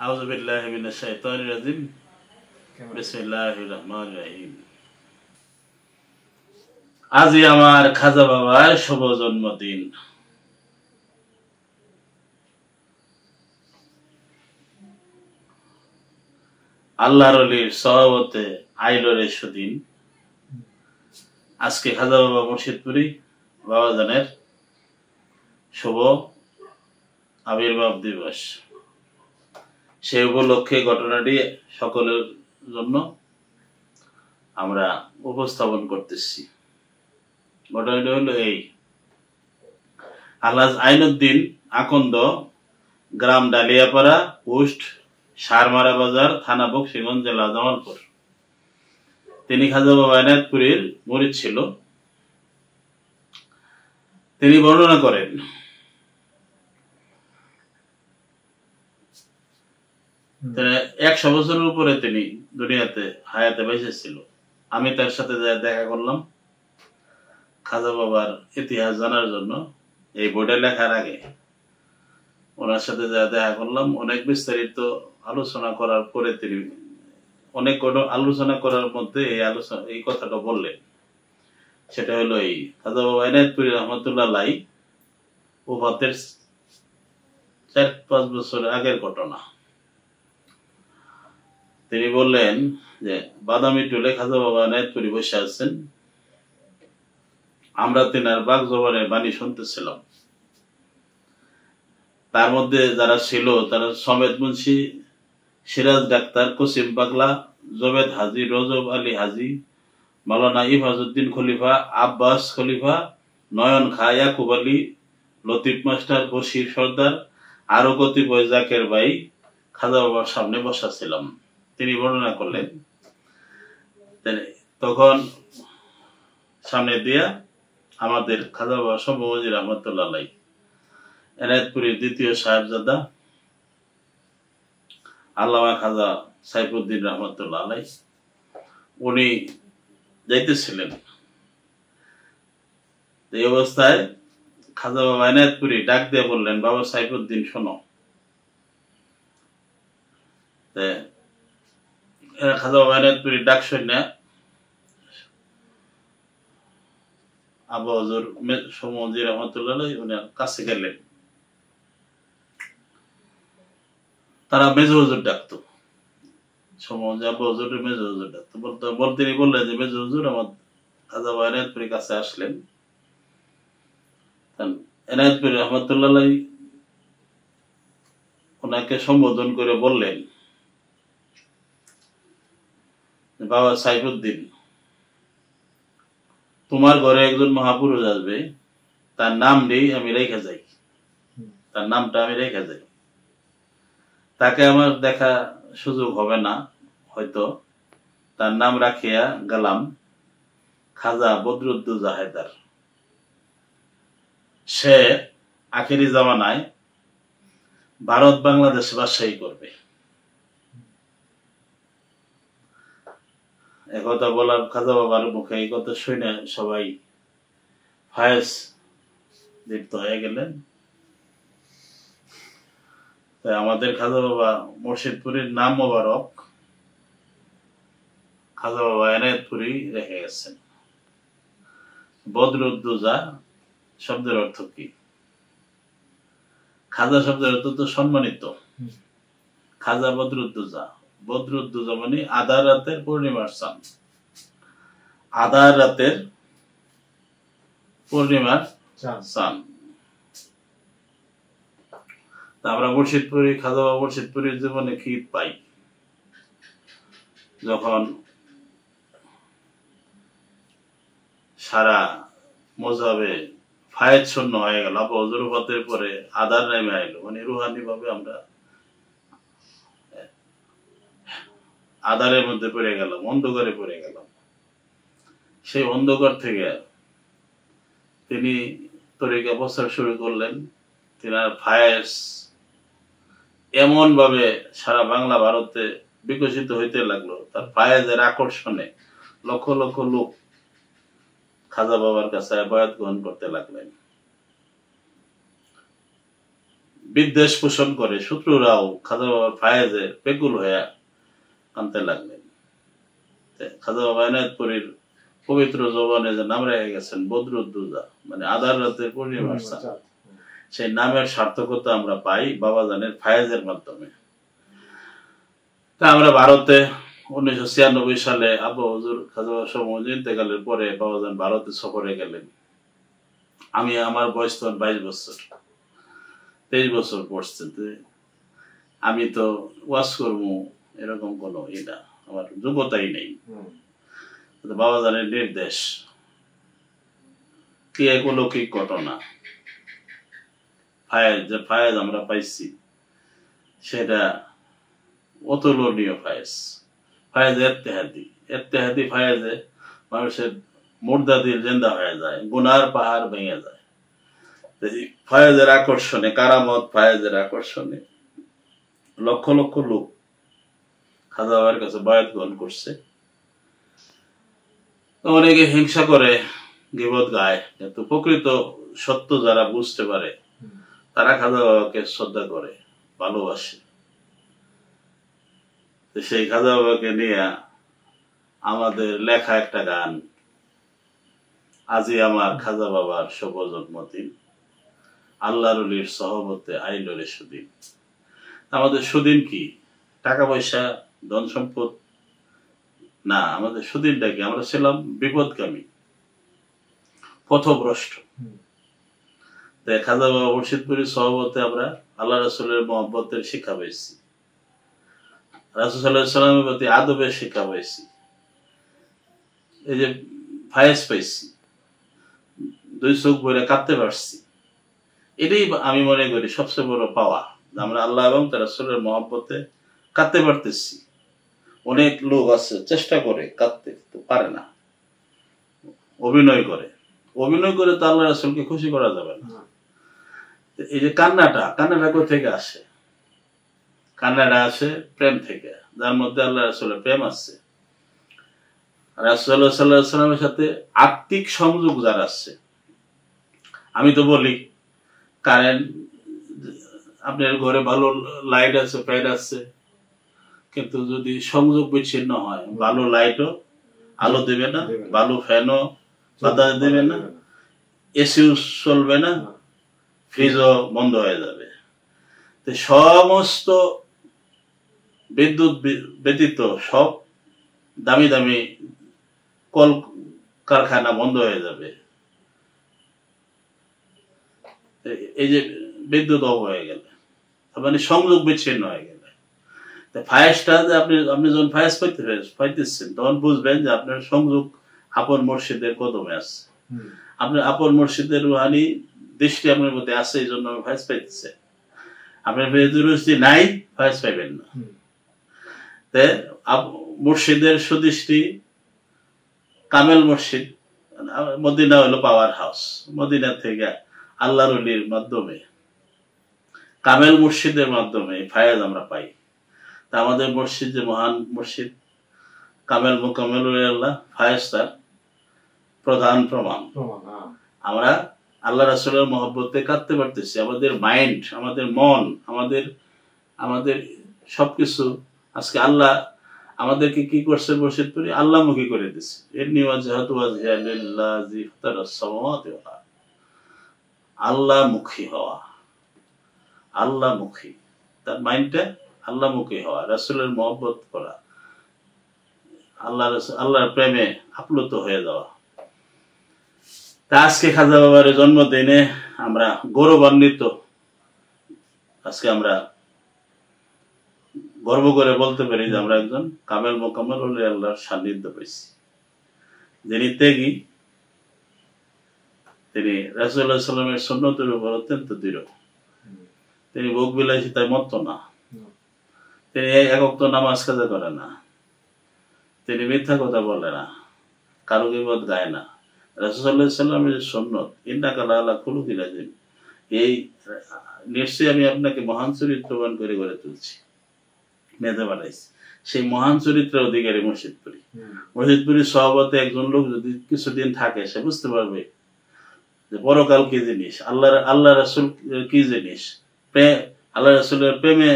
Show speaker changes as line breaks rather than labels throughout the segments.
আউযু বিল্লাহি মিনাশ শাইতানির রাজিম। বিসমিল্লাহির রহমানির রহিম। আজই আমার খাজা বাবার শুভ জন্মদিন। আল্লাহর ওলির সহবতে আইলো রে সুদিন। আজকে খাজা বাবা মুর্শিদপুরি বাবাজানের শুভ আবির্ভাব দিবস। সে উপলক্ষে ঘটনাটি সকলের জন্য আমরা উপস্থাপন করতেছি। ঘটনাটি হলো এই: আলহাজ আইনুদ্দিন আকন্দ, গ্রাম ডালিয়াপাড়া, পোস্ট সারমারা বাজার, থানা বকশীগঞ্জ, জেলা জামালপুর। তিনি খাজা বাবা এনায়েতপুরীর মুরিদ ছিল। তিনি বর্ণনা করেন, 100 বছরের উপরে তিনি দুনিয়াতে হায়াতে বেঁচে ছিল। আমি তার সাথে দেখা করলাম খাজা বাবার ইতিহাস জানার জন্য। এই বইটা লেখার আগে ওনার সাথে দেখা করলাম। অনেক বিস্তারিত আলোচনা করার পরে তিনি অনেক আলোচনা করার মধ্যে এই কথাটা বললেন। সেটা হলো এই: খাজা বাবা এনায়েতপুরী রহমতুল্লাহ আলাইহ ওফাতের 4-5 বছর আগের ঘটনা। তিনি বললেন যে বাদামি টুলে খাজা বাবা এনায়েতপুরী বসে আছেন। আমরা তিনার বাক জবানের বাণী শুনতেছিলাম। তার মধ্যে যারা ছিল তারা সমেত মুন্সি, সিরাজ ডাক্তার, কসিম পাগলা, জবেদ হাজি, রজব আলী হাজি, মাওলানা ইফাজউদ্দিন খলিফা, আব্বাস খলিফা, নয়ন খা, ইয়াকুব আলী, লতিফ মাস্টার, বশির সর্দার, আরো কতিপয় জাকের ভাই খাজা বাবার সামনে বসা ছিলাম। তিনি বর্ণনা করলেন, তখন সামনে দিয়া আমাদের খাজা বাবা শম্ভু রহমতুল্লাহ আলাইহ এনায়েতপুরীর দ্বিতীয় সাহেবজাদা আল্লামা খাজা সাইফুদ্দিন রহমতুল্লাহ আলাইহ উনি যাইতেছিলেন। এই অবস্থায় খাজা বাবা এনায়েতপুরী ডাক দিয়ে বললেন, বাবা সাইফুদ্দিন শোনো। খাজা বাবা এনায়েতপুরী ডাক শুনে আবু হুজুর শম্ভু রহমতুল্লাহ আলাইহ উনি কাছে গেলেন। তারা মেজো হুজুর ডাকতো, আবু হুজুর মেজো হুজুর ডাকতো। তিনি বললেন যে মেজো হুজুর আমার খাজা বাবা এনায়েতপুরীর কাছে আসলেন। এনায়েতপুরী রহমতুল্লাহ আলাইহ ওনাকে সম্বোধন করে বললেন, বাবা সাইফুদ্দিন, তোমার ঘরে একজন মহাপুরুষ আসবে, তার নামটা আমি রেখে যাই, তাকে আমার দেখা সুযোগ হবে না হয়তো। তার নাম রাখিয়া গেলাম খাজা বদরুদ্দোজা হায়দার। সে আখেরি জামানায় ভারত বাংলাদেশ বাদশাহী করবে। একথা বলার খাজা বাবার মুখে এই কথা শুনে সবাই ফায়েজ দীপ্ত হয়ে গেলেন। তাই আমাদের খাজা বাবা মুর্শিদপুরীর নাম মোবারক খাজা বাবা এনায়েতপুরী রেখে গেছেন। বদরুদ্দোজা শব্দের অর্থ কি? খাজা শব্দের অর্থ তো সম্মানিত। খাজা বদরুদ্দোজা, বদরুদ্দোজা মানে আধার রাতের পূর্ণিমার চাঁদ। আধার রাতের পূর্ণিমার চাঁদ। আমরা মুর্শিদপুরি খাজা বাবা মুর্শিদপুরীর জীবনে কি পাই? যখন সারা মজাবে ফায়েজ শূন্য হয়ে গেল, আবু হুজুর ওফাতের পরে আধার নেমে আইলো, মানে রুহানি ভাবে আমরা আধারের মধ্যে পড়ে গেলাম, অন্ধকারে পড়ে গেলাম। সেই অন্ধকার থেকে তিনি তরিকা প্রচার শুরু করলেন। তিনার ফায়েজ এমন ভাবে সারা বাংলা ভারতে বিকশিত হইতে লাগলো। তার ফায়েজের আকর্ষণে লক্ষ লক্ষ লোক খাজা বাবার কাছে বয়াত গ্রহণ করতে লাগলেন। বিদ্বেষ পোষণ করে শত্রুরাও খাজা বাবার ফায়েজে বেকুল হয়ে কানতে লাগলেন। খাজা বাবা এনায়েতপুরীর পবিত্র যৌবনে যে নাম রেখে গেছেন বদরুদ্দুজা, মানে আধার রাতের পূর্ণিমার চাঁদ, সেই নামের সার্থকতা আমরা পাই বাবাজানের ফায়েজের মাধ্যমে। তা আমরা ভারতে 1996 সালে আবু হুজুর খাজা বাবা ইন্তেকালের পরে বাবাজান ভারতে সফরে গেলেন। আমার বয়স তখন 22 বছর, 23 বছর পড়ছে। আমি তো ওয়াজ করবো এরকম কোনো না, আমার যোগ্যতাই নেই। বাবাজানের নির্দেশ, কি এক অলৌকিক ঘটনা, ফায়েজ আমরা পাইছি সেটা অতুলনীয় ফায়েজ। এত্তেহাদি ফায়েজে মানুষের মুর্দা দিল জিন্দা হয়ে যায়, গুনার পাহাড় ভেঙে যায়। ফায়েজের আকর্ষণে, কারামত ফায়েজের আকর্ষণে লক্ষ লক্ষ লোক খাজা বাবার কাছে বায়াত গ্রহণ করছে। অনেকে হিংসা করে, গীবত গায়, কিন্তু প্রকৃত সত্য যারা বুঝতে পারে তারা খাজা বাবাকে শ্রদ্ধা করে, ভালোবাসে। সেই খাজা বাবাকে নিয়ে আমাদের লেখা একটা গান, আজি আমার খাজা বাবার শুভ জন্মদিন, আল্লাহর ওলির সহবতে আইল রে সুদিন। আমাদের সুদিন কি? টাকা পয়সা, ধন সম্পদ না, আমাদের সুদিনটা কি? আমরা ছিলাম বিপদগামী, পথভ্রষ্ট। খাজা বাবা মুর্শিদপুরীর সহবতে আমরা আল্লাহ রাসূলের মহব্বতের শিক্ষা পেয়েছি, রাসূল সাল্লাল্লাহু আলাইহি ওয়াসাল্লামের প্রতি আদবের শিক্ষা পেয়েছি, এই যে ফায়েজ পাইছি, দুই চোখ ভরে কাঁদতে পারছি। এটাই আমি মনে করি সবচেয়ে বড় পাওয়া, আমরা আল্লাহ এবং তার রাসূলের মহব্বতে কাঁদতে পারতেছি। অনেক লোক আছে চেষ্টা করে কাঁদতে, তো পারে না, অভিনয় করে তো আল্লাহ রাসূলকে খুশি করা যাবে না। এই যে কান্নাটা কোথা থেকে আসে? কান্নাটা আসে প্রেম থেকে, যার মধ্যে আল্লাহ রাসূলের প্রেম আছে, রাসূলুল্লাহ সাল্লাল্লাহু আলাইহি ওয়াসাল্লামের সাথে আত্মিক সংযোগ যার আছে। আমি তো বলি, কারেন্ট, আপনার ঘরে ভালো লাইট আছে, ফ্যান আছে, কিন্তু যদি সংযোগ বিচ্ছিন্ন হয়, ভালো লাইটও আলো দেবে না, ভালো ফ্যানও বাতাস দেবে না, এসিও চলবে না, ফ্রিজও বন্ধ হয়ে যাবে। তো সমস্ত বিদ্যুৎ ব্যতীত সব দামি দামি কল কারখানা বন্ধ হয়ে যাবে। এই যে বিদ্যুৎ অফ হয়ে গেলে, মানে সংযোগ বিচ্ছিন্ন হয়ে গেলে, ফায়াসটা যে আপনি যখন ফায়াস পাইতেছেন তখন বুঝবেন যে আপনার সংযোগ আপন মুর্শিদের কদমে আছে, আপনার আপন মুর্শিদের রুহানি দৃষ্টি আপনার মধ্যে আছে, এই জন্য ফায়াস পাইতেছে। আপনার যদি নাই, ফায়াস পাইবেন না। মুর্শিদের সুদৃষ্টি, কামেল মুর্শিদ, মদিনা হলো পাওয়ার হাউস। মদিনা থেকে আল্লাহর ওলির মাধ্যমে, কামেল মুর্শিদের মাধ্যমে ফায়াজ আমরা পাই। তা আমাদের মুর্শিদ যে মহান মুর্শিদ কামেল মুকাম্মেল আল্লাহ, ফায়াজ তার প্রধান প্রমাণ। আমরা আল্লাহ রাসূলের মহব্বতে কাঁদতে পারতেছি। আমাদের মাইন্ড, আমাদের মন, আমাদের সবকিছু আজকে আল্লাহ আমাদেরকে কি করছে? মুর্শিদপুরি আল্লাহমুখী করে দিচ্ছে। আল্লাহমুখী হওয়া, আল্লাহমুখী, তার মাইন্ডটা আল্লাহমুখী হওয়া, রাসূলের মহব্বত করা, আল্লাহর প্রেমে আপ্লুত হয়ে যাওয়া। তা আজকে খাজা বাবার জন্মদিনে আমরা গৌরবান্বিত। আজকে আমরা গর্ব করে বলতে পারি যে আমরা একজন কামেল মোকাম্মেল ওলি আল্লাহর সান্নিধ্য পেয়েছি, যিনি ত্যাগী, তিনি রাসূলুল্লাহ সাল্লাল্লাহু আলাইহি ওয়াসাল্লামের সুন্নতের উপর অত্যন্ত দৃঢ়, তিনি ভোগ বিলাসিতায় মত্ত না, তিনি এক ওয়াক্ত নামাজ কাজা করে না, তিনি মিথ্যা কথা বলে না, কারো গীবত গায় না। রাসূলুল্লাহ সাল্লাল্লাহু আলাইহি ওয়াসাল্লামের সুন্নত ইন্নাকা লাআলা খুলুকিল আযীম, এই নিশ্চয়ই আমি আপনাকে মহান চরিত্রবান করে গড়ে তুলছি, মেধা বাড়াইছি। সেই মহান চরিত্রের অধিকারী মুর্শিদপুরি। মুর্শিদপুরীর সহবতে একজন লোক যদি কিছুদিন থাকে, সে বুঝতে পারবে যে পরকাল কি জিনিস, আল্লাহ রাসূল কি জিনিস, আল্লাহ রাসূলের প্রেমে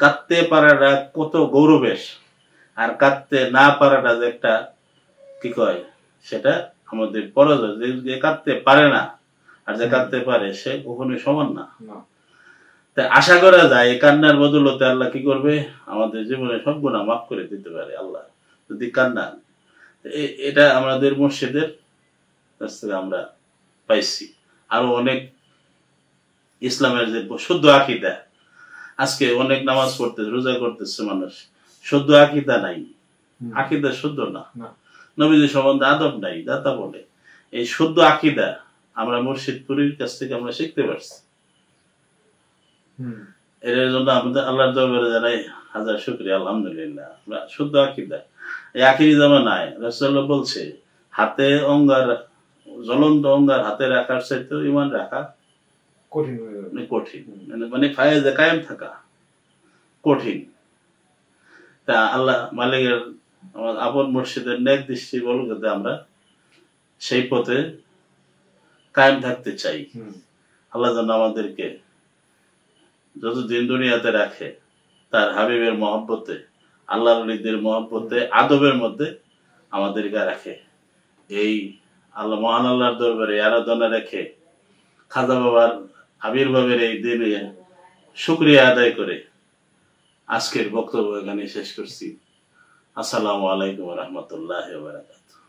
কাঁদতে পারাটা কত গৌরবের, আর কাঁদতে না পারাটা যে একটা কি কয় সেটা আমাদের পরাজয়। যে কাঁদতে পারে না আর যে কাঁদতে পারে সে কখনোই সমান না। তাই আশা করা যায় এই কান্নার বদলতে আল্লাহ কি করবে, আমাদের জীবনে সব গুনাহ মাফ করে দিতে পারে আল্লাহ যদি কান্না। এটা আমাদের মুর্শিদের কাছ থেকে আমরা পাইছি। আরো অনেক ইসলামের যে শুদ্ধ আকীদা, আজকে অনেক নামাজ পড়তে রোজা করতেছে মানুষ, শুদ্ধ আকীদা নাই, আকীদা শুদ্ধ না, নবীজি সম্বন্ধে আদব নাই, দাতা বলে। এই শুদ্ধ আকীদা আমরা মুর্শিদ পুরীর কাছ থেকে আমরা শিখতে পারছি। এর জন্য আমাদের আল্লাহর দরবারে জানাই হাজার শুকরিয়া, আলহামদুলিল্লাহ। আমরা শুদ্ধ আকীদা, এই আখিরি জামানায় রাসূলুল্লাহ বলছে হাতে অঙ্গার, জ্বলন্ত অঙ্গার হাতে রাখার চাইতে ঈমান রাখা কঠিন, মানে ফায়েজে কায়েম থাকা কঠিন। তা আল্লাহ মালিকের আমার আপন মুর্শিদের নেক দৃষ্টি বলতে আমরা সেই পথে কায়েম থাকতে চাই। আল্লাহ যেন আমাদেরকে যতদিন দুনিয়াতে রাখে তার হাবিবের মহব্বতে, আল্লাহর ওলিদের মহব্বতে, আদবের মধ্যে আমাদেরকে রাখে। এই আল্লাহ মহান আল্লাহর দরবারে আরাধনা রেখে খাজা বাবার আবির্ভাবের এই দিনে শুকরিয়া আদায় করে আজকের বক্তব্য এখানে শেষ করছি। আসসালামু আলাইকুম ওয়া রাহমাতুল্লাহি ওয়া বারাকাতুহু।